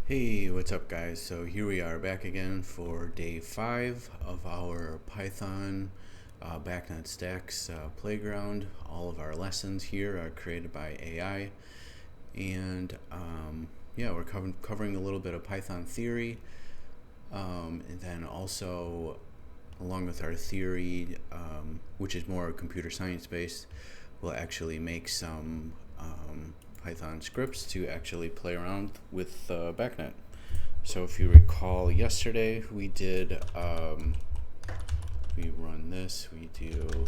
Hey, what's up guys? So here we are back again for day 5 of our Python BACnet stacks playground. All of our lessons here are created by AI, and yeah, we're covering a little bit of Python theory, and then also along with our theory, which is more computer science based, we'll actually make some Python scripts to actually play around with BACnet. So if you recall, yesterday we did, we run this, we do,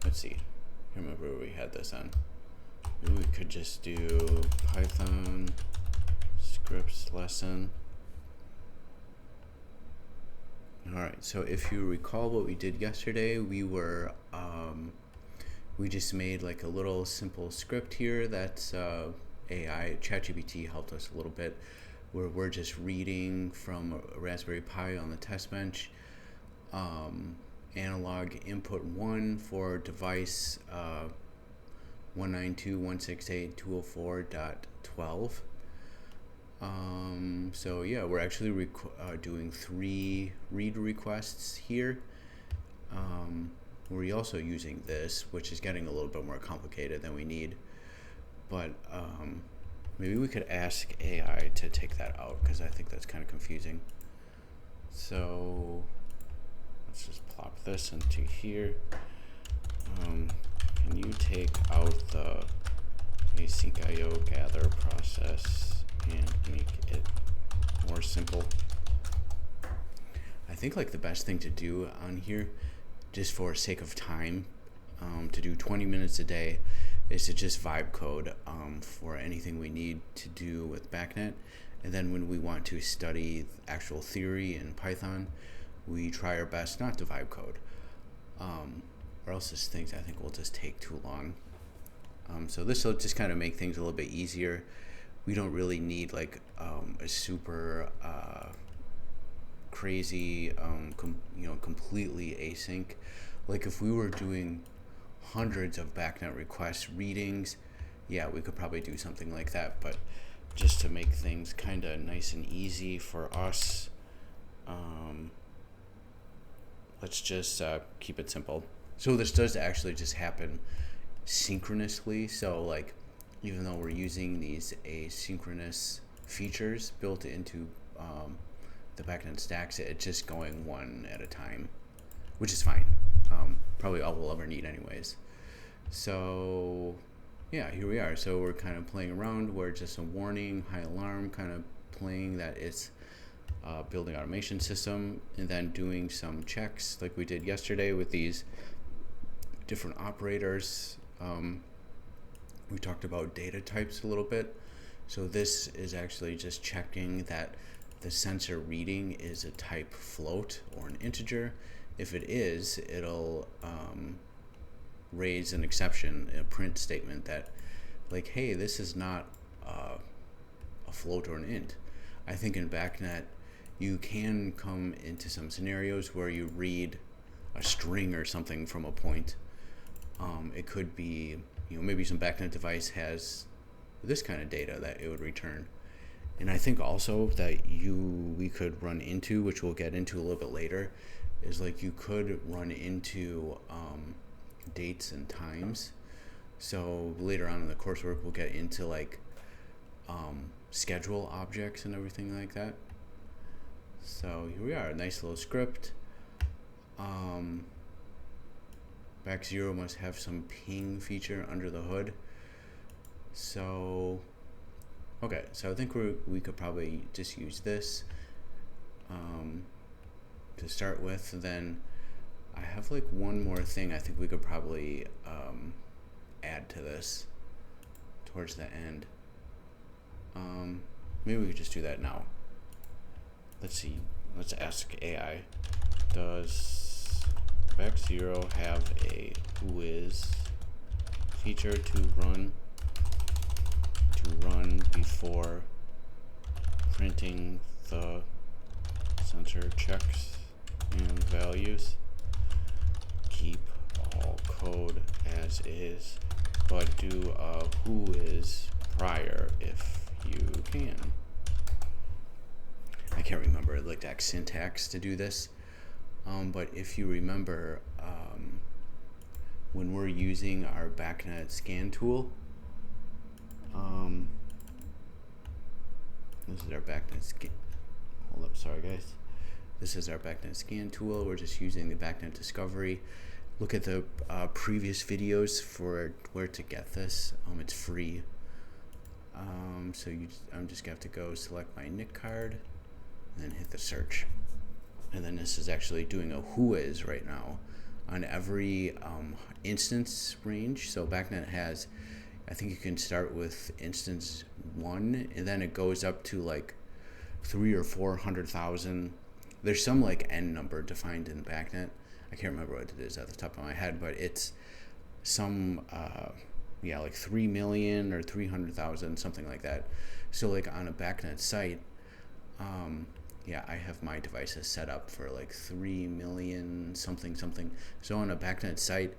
let's see, I remember where we had this on. Maybe we could just do Python scripts lesson. Alright, so if you recall what we did yesterday, we just made like a little simple script here that's AI, ChatGPT helped us a little bit, where we're just reading from a Raspberry Pi on the test bench, analog input 1 for device 192.168.204.12. So yeah, we're actually doing 3 read requests here. We're also using this, which is getting a little bit more complicated than we need, but maybe we could ask AI to take that out, because I think that's kind of confusing. So let's just plop this into here. Can you take out the async IO gather process and make it more simple? I think like the best thing to do on here, just for sake of time, to do 20 minutes a day, is to just vibe code for anything we need to do with BACnet. And then when we want to study actual theory in Python, we try our best not to vibe code, or else this things I think will just take too long. So this will just kind of make things a little bit easier. We don't really need like a super crazy, completely async. Like if we were doing hundreds of BACnet requests readings, yeah, we could probably do something like that. But just to make things kind of nice and easy for us, let's just keep it simple. So this does actually just happen synchronously. So like, even though we're using these asynchronous features built into the BACnet stacks, it's just going one at a time, which is fine. Probably all we'll ever need anyways. So yeah, here we are. So we're kind of playing around where it's just a warning, high alarm, kind of playing that it's building automation system, and then doing some checks like we did yesterday with these different operators. We talked about data types a little bit. So this is actually just checking that the sensor reading is a type float or an integer. If it is, it'll raise an exception, a print statement that like, hey, this is not a float or an int. I think in BACnet you can come into some scenarios where you read a string or something from a point. It could be, maybe some BACnet device has this kind of data that it would return. And I think also that we could run into, which we'll get into a little bit later, is like you could run into dates and times. So later on in the coursework we'll get into like schedule objects and everything like that. So here we are, a nice little script. BAC0 must have some ping feature under the hood. So okay, so I think we could probably just use this to start with. Then I have like one more thing I think we could probably add to this towards the end. Maybe we could just do that now. Let's see, let's ask AI, does BAC0 have a whois feature to run before printing the sensor checks and values? Keep all code as is, but do a whois prior if you can. exact syntax to do this. But if you remember, when we're using our BACnet scan tool, this is our BACnet scan. Hold up, sorry guys. This is our BACnet scan tool. We're just using the BACnet discovery. Look at the previous videos for where to get this. It's free. So I'm just gonna have to go select my NIC card, and then hit the search. And then this is actually doing a whois right now on every instance range. So BACnet has, I think you can start with instance 1, and then it goes up to like 300,000 or 400,000. There's some like n number defined in BACnet. I can't remember what it is at the top of my head, but it's some yeah, like 3 million or 300,000, something like that. So like on a BACnet site, yeah, I have my devices set up for like 3 million something. So on a BACnet site,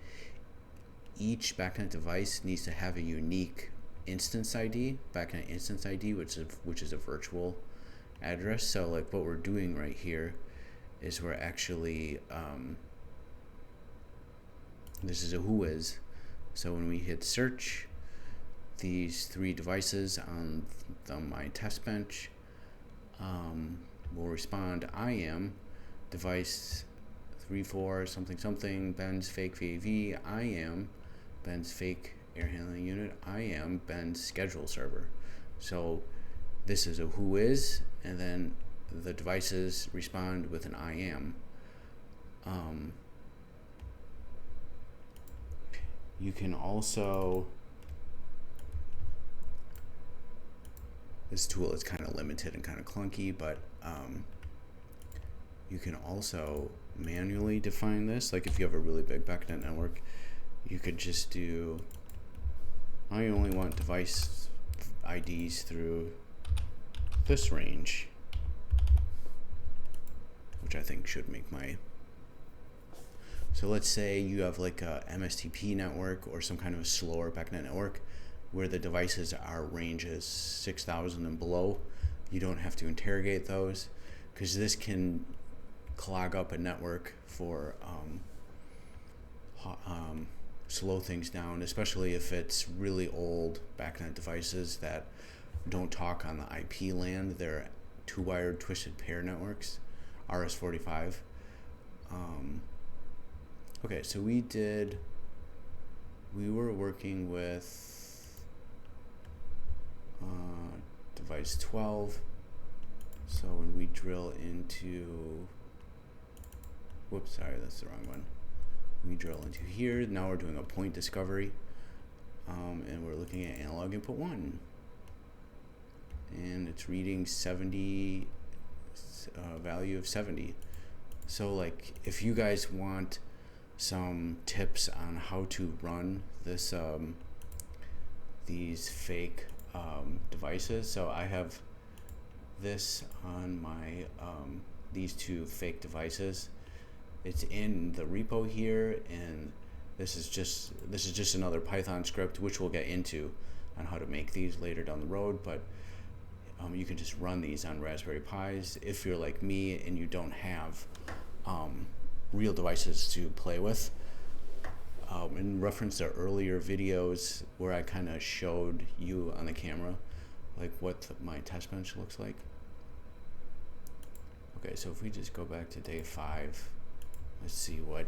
each BACnet device needs to have a unique instance ID, BACnet instance ID, which is a virtual address. So like what we're doing right here is we're actually this is a whois. So when we hit search, these 3 devices on my test bench will respond, I am device 34 something Ben's fake VAV, I am Ben's fake air handling unit, I am Ben's schedule server. So this is a whois, and then the devices respond with an I am. You can also, this tool is kind of limited and kind of clunky, but you can also manually define this. Like if you have a really big BACnet network, you could just do, I only want device IDs through this range, which I think should make my, so let's say you have like a MSTP network or some kind of a slower BACnet network where the devices are ranges 6,000 and below. You don't have to interrogate those, because this can clog up a network for slow things down, especially if it's really old BACnet devices that don't talk on the IP land. They're 2-wired twisted pair networks, RS-45. Okay, so we were working with device 12. So when we drill into, whoops, sorry, that's the wrong one. We drill into here, now we're doing a point discovery, and we're looking at analog input 1. And it's reading 70, value of 70. So like if you guys want some tips on how to run this these fake devices, so I have this on my these 2 fake devices. It's in the repo here, and this is just another Python script, which we'll get into on how to make these later down the road. But you can just run these on Raspberry Pis if you're like me and you don't have real devices to play with. In reference to earlier videos where I kind of showed you on the camera like what my test bench looks like. Okay, so if we just go back to day 5, let's see what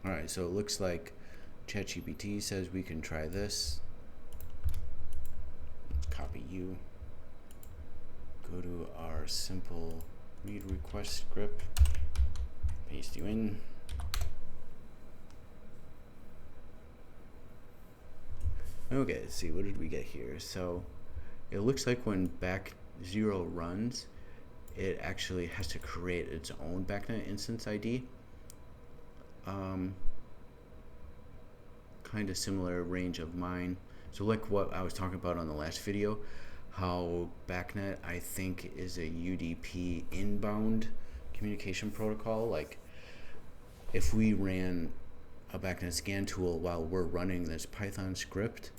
alright, so it looks like ChatGPT says we can try this. Let's copy you, go to our simple read request script, paste you in. Okay, let's see, what did we get here? So it looks like when BAC0 runs, it actually has to create its own BACnet instance ID. Kind of similar range of mine. So like what I was talking about on the last video, how BACnet I think is a UDP inbound communication protocol. Like if we ran a BACnet scan tool while we're running this Python script,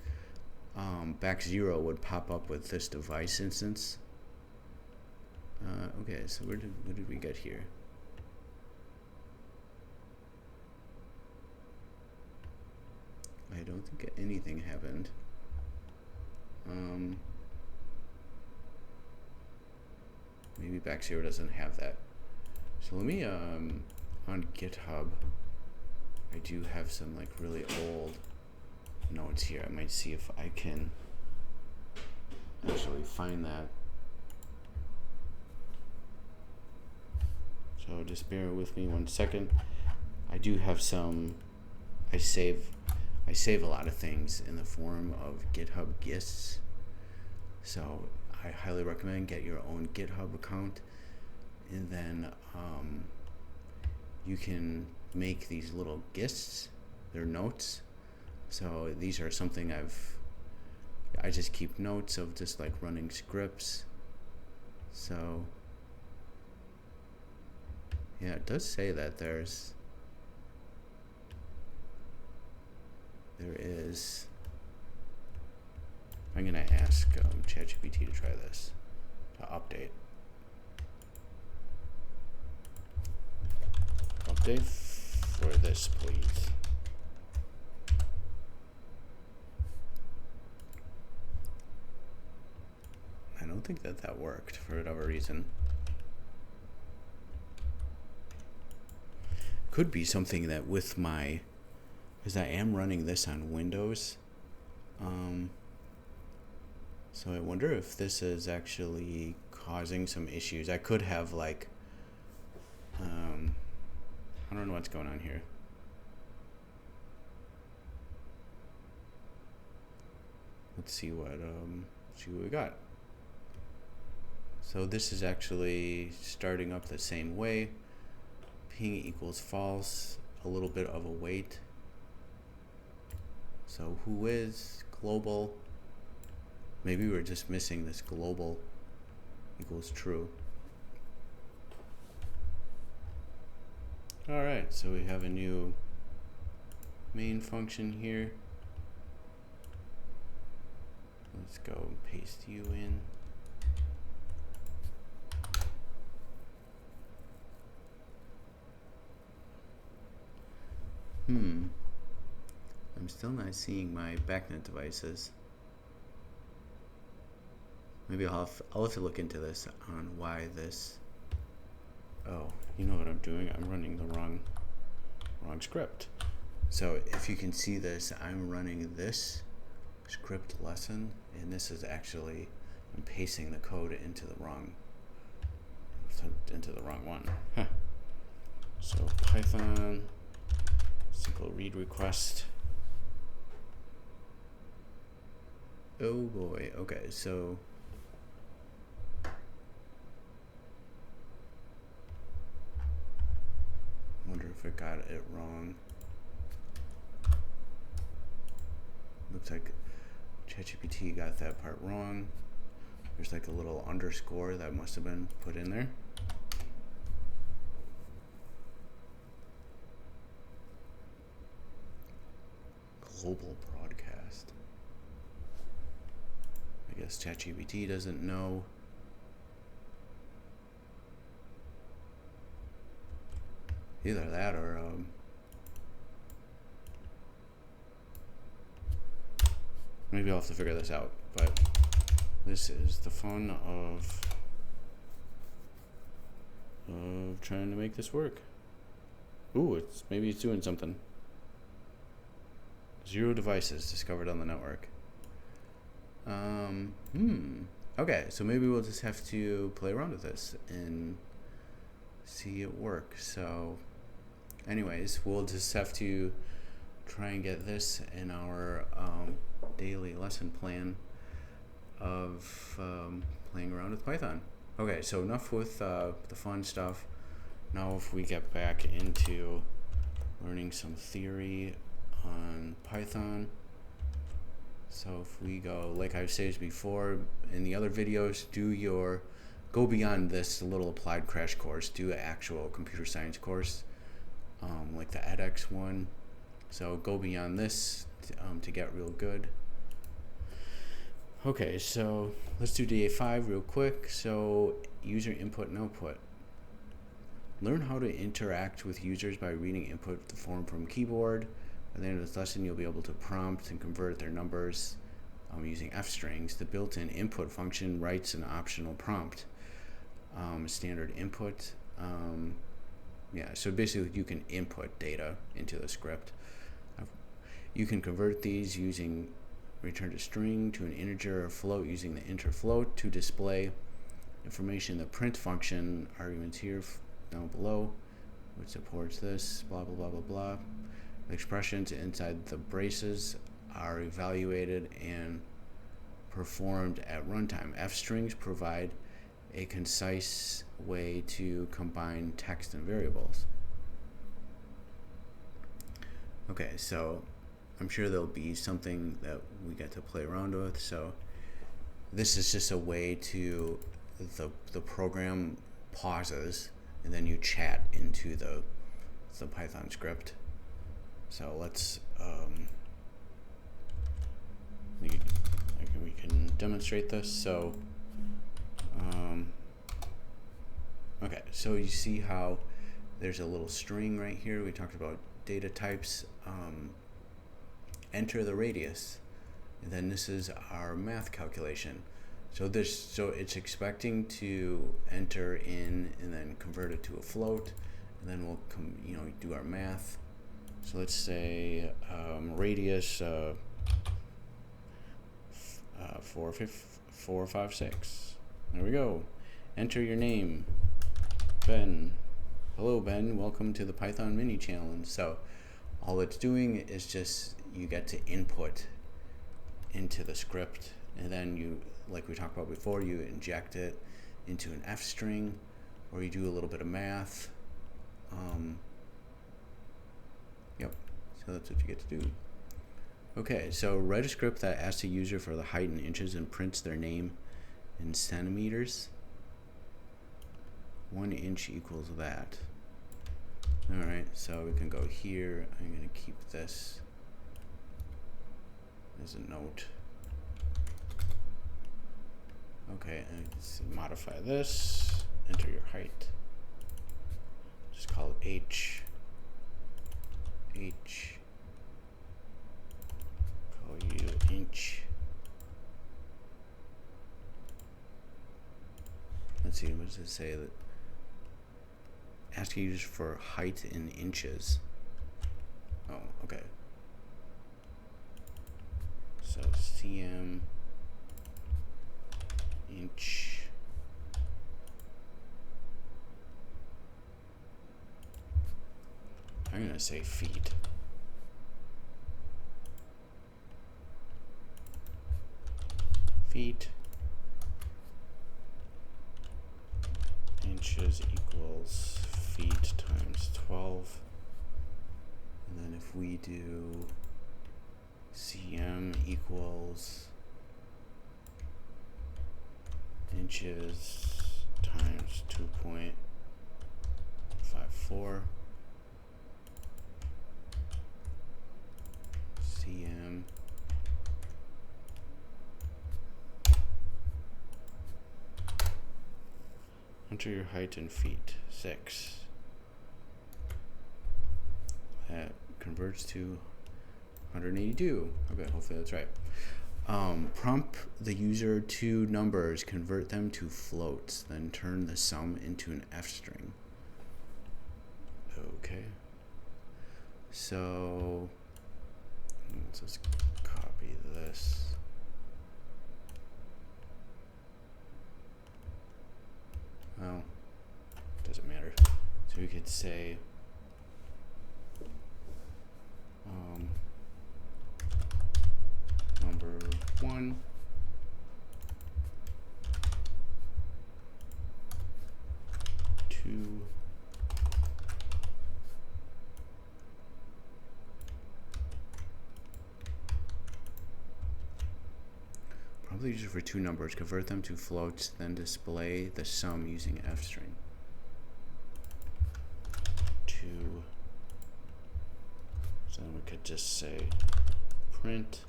BAC0 would pop up with this device instance. Okay, so what did we get here? I don't think anything happened. Maybe BAC0 doesn't have that. So let me, on GitHub, I do have some like really old notes here. I might see if I can actually find that. So just bear with me 1 second. I do have some, I save a lot of things in the form of GitHub gists. So I highly recommend get your own GitHub account, and then you can make these little gists. They're notes. So these are something I just keep notes of just like running scripts. So yeah, it does say that there is. I'm gonna ask ChatGPT to try this, to update. Update for this, please. I don't think that worked for whatever reason. Could be something that with my, because I am running this on Windows. So I wonder if this is actually causing some issues. I could have like, I don't know what's going on here. Let's see what we got. So this is actually starting up the same way. Ping equals false, a little bit of a wait. So who is global? Maybe we're just missing this global equals true. All right, so we have a new main function here. Let's go paste you in. I'm still not seeing my BACnet devices. Maybe I'll have to look into this on why this. Oh, you know what I'm doing? I'm running the wrong script. So if you can see this, I'm running this script lesson, and this is actually, I'm pasting the code into the wrong one. Huh. So Python simple read request. Oh boy. Okay, so wonder if I got it wrong. Looks like ChatGPT got that part wrong. There's like a little underscore that must have been put in there. Global broadcast. I guess ChatGPT doesn't know. Either that or maybe I'll have to figure this out, but this is the fun of trying to make this work. Ooh, maybe it's doing something. 0 devices discovered on the network. Okay, so maybe we'll just have to play around with this and see it work. So anyways, we'll just have to try and get this in our daily lesson plan of playing around with Python. Okay, so enough with the fun stuff. Now if we get back into learning some theory on Python. So if we go, like I've said before in the other videos, go beyond this little applied crash course, do an actual computer science course, like the edX one. So go beyond this to get real good. Okay, so let's do day 5 real quick. So user input and output. Learn how to interact with users by reading input the form from keyboard. At the end of this lesson, you'll be able to prompt and convert their numbers using f strings. The built-in input function writes an optional prompt. Standard input. Yeah, so basically you can input data into the script. You can convert these using return to string to an integer or float using the int or float to display information. The print function arguments here down below, which supports this, blah blah blah blah blah. The expressions inside the braces are evaluated and performed at runtime. F strings provide a concise way to combine text and variables. Okay, so I'm sure there'll be something that we get to play around with. So this is just a way to, the program pauses and then you chat into the Python script. So let's, we can demonstrate this. So, okay, so you see how there's a little string right here. We talked about data types. Enter the radius, and then this is our math calculation. So it's expecting to enter in and then convert it to a float, and then we'll do our math. So let's say radius 456. There we go. Enter your name, Ben. Hello, Ben. Welcome to the Python mini challenge. So all it's doing is just you get to input into the script, and then you, like we talked about before, you inject it into an F string, or you do a little bit of math. Yep, so that's what you get to do. Okay, so write a script that asks the user for the height in inches and prints their name in centimeters. 1 inch equals that. Alright, so we can go here. I'm going to keep this as a note. Okay, and let's modify this. Enter your height. Just call it H. Call you inch. Let's see, what does it say? That ask users for height in inches. Oh, okay. So cm inch. I'm gonna say feet. Feet. Inches equals feet times 12. And then if we do cm equals inches times 2.54, cm enter your height in feet, 6. That converts to 182. Okay, hopefully that's right. Prompt the user to numbers, convert them to floats, then turn the sum into an F string. Okay. So let's just copy this. Well, doesn't matter. So we could say number 1 2 probably use it for 2 numbers, convert them to floats, then display the sum using F string. 2. So then we could just say print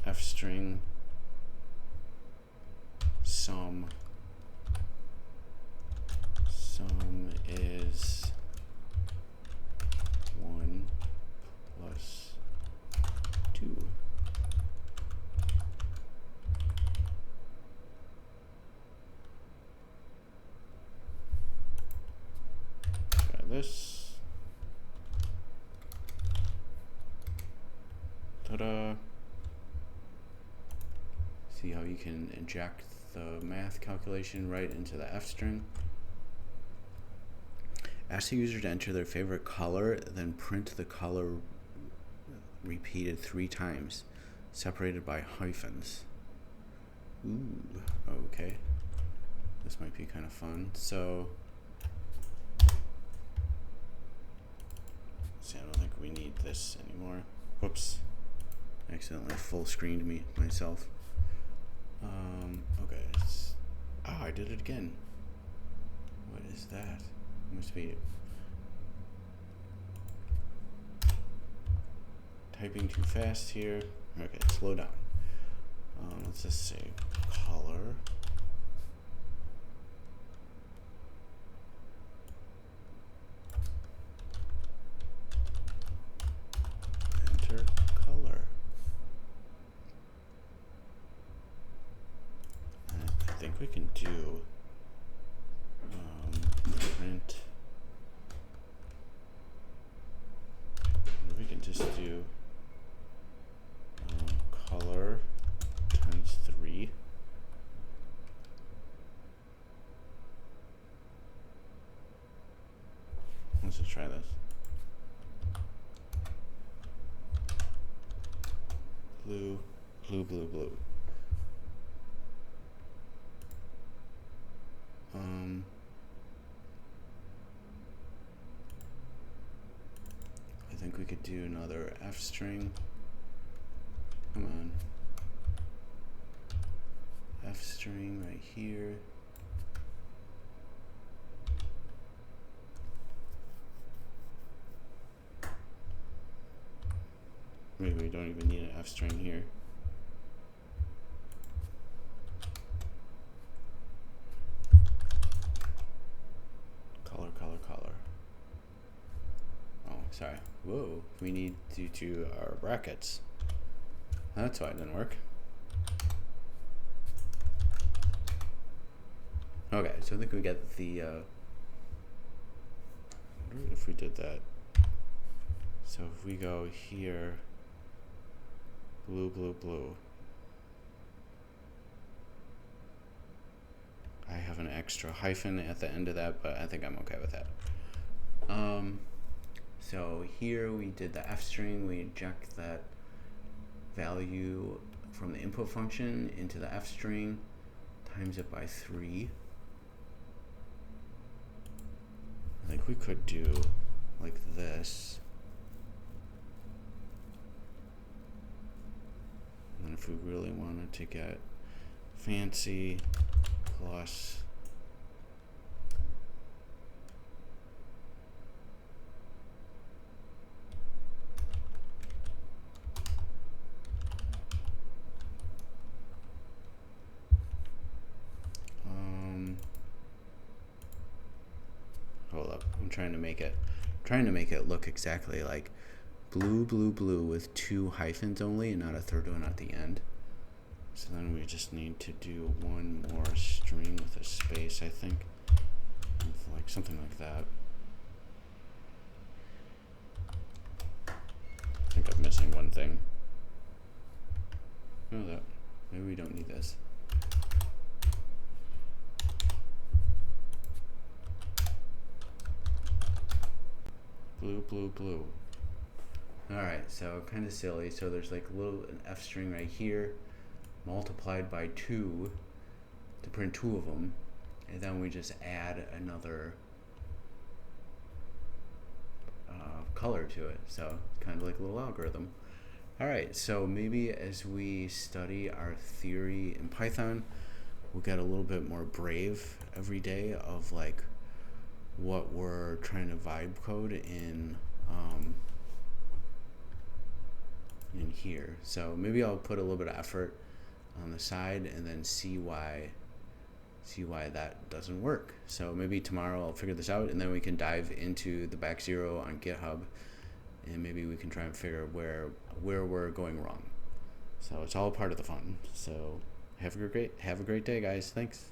F string sum is 1 plus 2. Try this. Ta-da! See how you can inject the math calculation right into the F string. Ask the user to enter their favorite color, then print the color repeated 3 times, separated by hyphens. Ooh, okay. This might be kind of fun. So, see, I don't think we need this anymore. Whoops. I accidentally full screened myself. Okay. I did it again. What is that? Must be typing too fast here. Okay, slow down. Let's just say color. Enter color. I think we can do print. We can just do color times 3. Let's just try this. Blue, blue, blue, blue. I think we could do another F string. Come on. F string right here. Maybe we don't even need an F string here. Color, color, color. Oh, sorry. Whoa, we need to do our brackets. That's why it didn't work. Okay, so I think we get the, I wonder if we did that. So if we go here, blue, blue, blue. I have an extra hyphen at the end of that, but I think I'm okay with that. So here we did the F string, we inject that value from the input function into the F string, times it by 3. I think we could do like this. And then if we really wanted to get fancy, plus hold up, I'm trying to make it look exactly like blue, blue, blue with 2 hyphens only and not a third one at the end. So then we just need to do one more string with a space, I think. Like something like that. I think I'm missing one thing. Oh, that. Maybe we don't need this. Blue, blue, blue. Alright, so kind of silly. So there's like an F string right here, multiplied by 2 to print 2 of them, and then we just add another color to it. So kind of like a little algorithm. Alright, so maybe as we study our theory in Python, we'll get a little bit more brave every day of like what we're trying to vibe code in here. So maybe I'll put a little bit of effort on the side and then see why see why that doesn't work. So maybe tomorrow I'll figure this out, and then we can dive into the BAC0 on GitHub, and maybe we can try and figure where we're going wrong. So it's all part of the fun. So have a great day, guys. Thanks.